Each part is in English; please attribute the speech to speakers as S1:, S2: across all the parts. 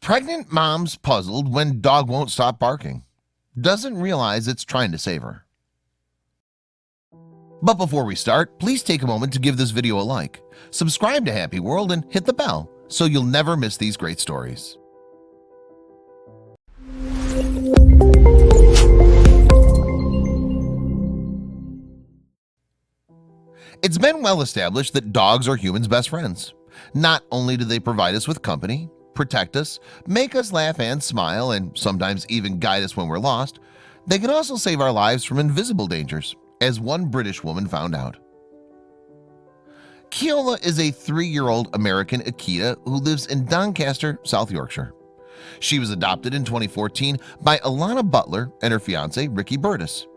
S1: Pregnant mom's puzzled when dog won't stop barking. Doesn't realize it's trying to save her. But before we start, please take a moment to give this video a like, subscribe to Happy World, and hit the bell so you'll never miss these great stories. It's been well established that dogs are humans' best friends. Not only do they provide us with company, protect us, make us laugh and smile, and sometimes even guide us when we're lost, they can also save our lives from invisible dangers, as one British woman found out. Keola is a 3-year-old American Akita who lives in Doncaster, South Yorkshire. She was adopted in 2014 by Alana Butler and her fiance Ricky Burtis.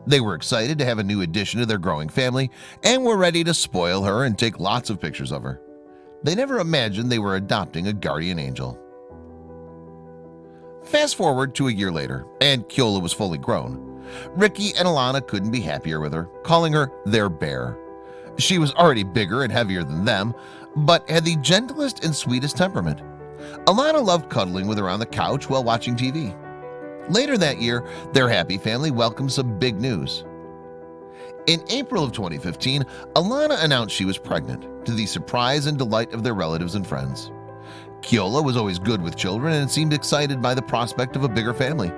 S1: They were excited to have a new addition to their growing family and were ready to spoil her and take lots of pictures of her. They never imagined they were adopting a guardian angel. Fast forward to a year later, and Keola was fully grown. Ricky and Alana couldn't be happier with her, calling her their bear. She was already bigger and heavier than them, but had the gentlest and sweetest temperament. Alana loved cuddling with her on the couch while watching TV. Later that year, their happy family welcomed some big news. In April of 2015, Alana announced she was pregnant, to the surprise and delight of their relatives and friends. Keola was always good with children and seemed excited by the prospect of a bigger family.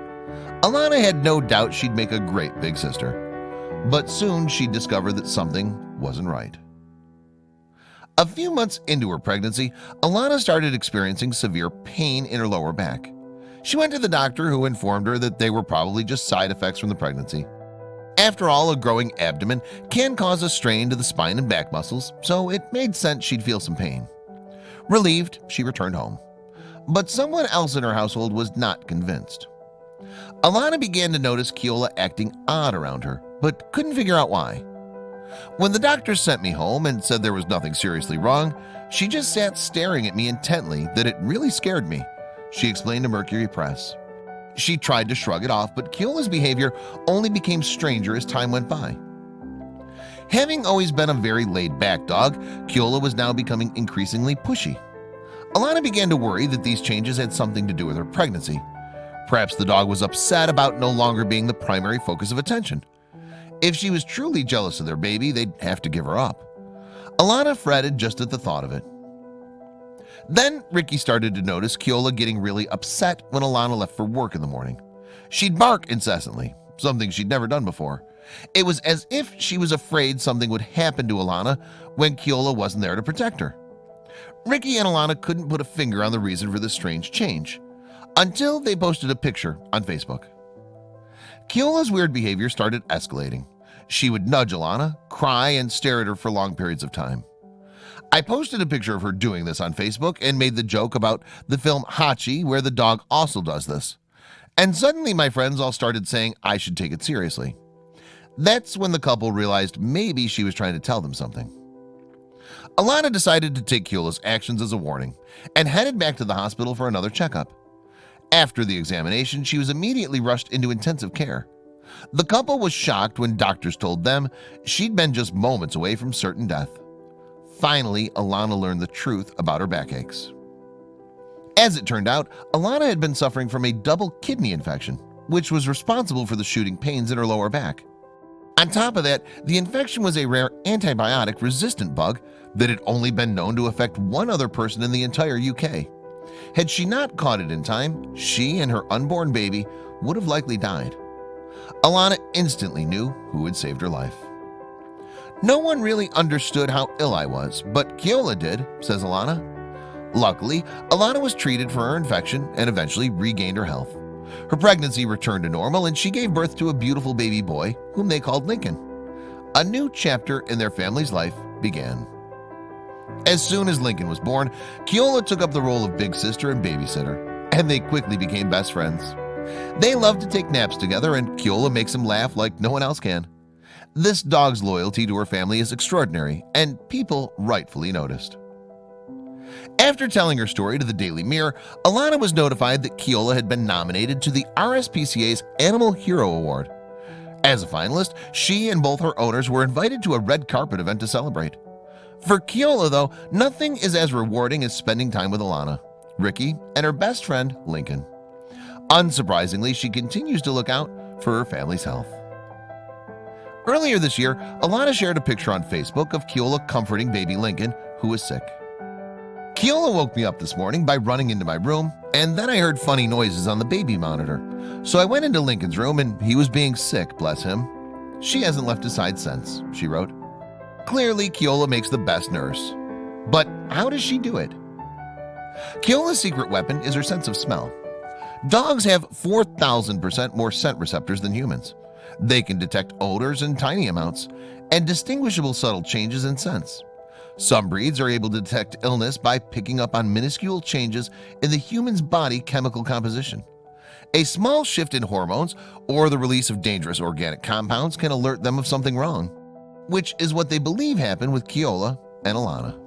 S1: Alana had no doubt she'd make a great big sister, but soon she'd discover that something wasn't right. A few months into her pregnancy, Alana started experiencing severe pain in her lower back. She went to the doctor, who informed her that they were probably just side effects from the pregnancy. After all, a growing abdomen can cause a strain to the spine and back muscles, so it made sense she'd feel some pain. Relieved, she returned home. But someone else in her household was not convinced. Alana began to notice Keola acting odd around her, but couldn't figure out why. When the doctor sent me home and said there was nothing seriously wrong, she just sat staring at me intently that it really scared me, she explained to Mercury Press. She tried to shrug it off, but Keola's behavior only became stranger as time went by. Having always been a very laid-back dog, Keola was now becoming increasingly pushy. Alana began to worry that these changes had something to do with her pregnancy. Perhaps the dog was upset about no longer being the primary focus of attention. If she was truly jealous of their baby, they'd have to give her up. Alana fretted just at the thought of it. Then Ricky started to notice Keola getting really upset when Alana left for work in the morning. She'd bark incessantly, something she'd never done before. It was as if she was afraid something would happen to Alana when Keola wasn't there to protect her. Ricky and Alana couldn't put a finger on the reason for this strange change, until they posted a picture on Facebook. Keola's weird behavior started escalating. She would nudge Alana, cry, and stare at her for long periods of time. I posted a picture of her doing this on Facebook and made the joke about the film Hachi, where the dog also does this. And suddenly my friends all started saying I should take it seriously. That's when the couple realized maybe she was trying to tell them something. Alana decided to take Keola's actions as a warning and headed back to the hospital for another checkup. After the examination, she was immediately rushed into intensive care. The couple was shocked when doctors told them she'd been just moments away from certain death. Finally, Alana learned the truth about her backaches. As it turned out, Alana had been suffering from a double kidney infection, which was responsible for the shooting pains in her lower back. On top of that, the infection was a rare antibiotic-resistant bug that had only been known to affect one other person in the entire UK. Had she not caught it in time, she and her unborn baby would have likely died. Alana instantly knew who had saved her life. No one really understood how ill I was, but Keola did, says Alana. Luckily, Alana was treated for her infection and eventually regained her health. Her pregnancy returned to normal and she gave birth to a beautiful baby boy whom they called Lincoln. A new chapter in their family's life began. As soon as Lincoln was born, Keola took up the role of big sister and babysitter, and they quickly became best friends. They love to take naps together, and Keola makes them laugh like no one else can. This dog's loyalty to her family is extraordinary, and people rightfully noticed. After telling her story to the Daily Mirror, Alana was notified that Keola had been nominated to the RSPCA's Animal Hero Award. As a finalist, she and both her owners were invited to a red carpet event to celebrate. For Keola, though, nothing is as rewarding as spending time with Alana. Ricky, and her best friend, Lincoln. Unsurprisingly, she continues to look out for her family's health. Earlier this year, Alana shared a picture on Facebook of Keola comforting baby Lincoln, who was sick. Keola woke me up this morning by running into my room, and then I heard funny noises on the baby monitor. So I went into Lincoln's room and he was being sick, bless him. She hasn't left his side since, she wrote. Clearly, Keola makes the best nurse. But how does she do it? Keola's secret weapon is her sense of smell. Dogs have 4,000% more scent receptors than humans. They can detect odors in tiny amounts and distinguishable subtle changes in scents. Some breeds are able to detect illness by picking up on minuscule changes in the human's body chemical composition. A small shift in hormones or the release of dangerous organic compounds can alert them of something wrong, which is what they believe happened with Keola and Alana.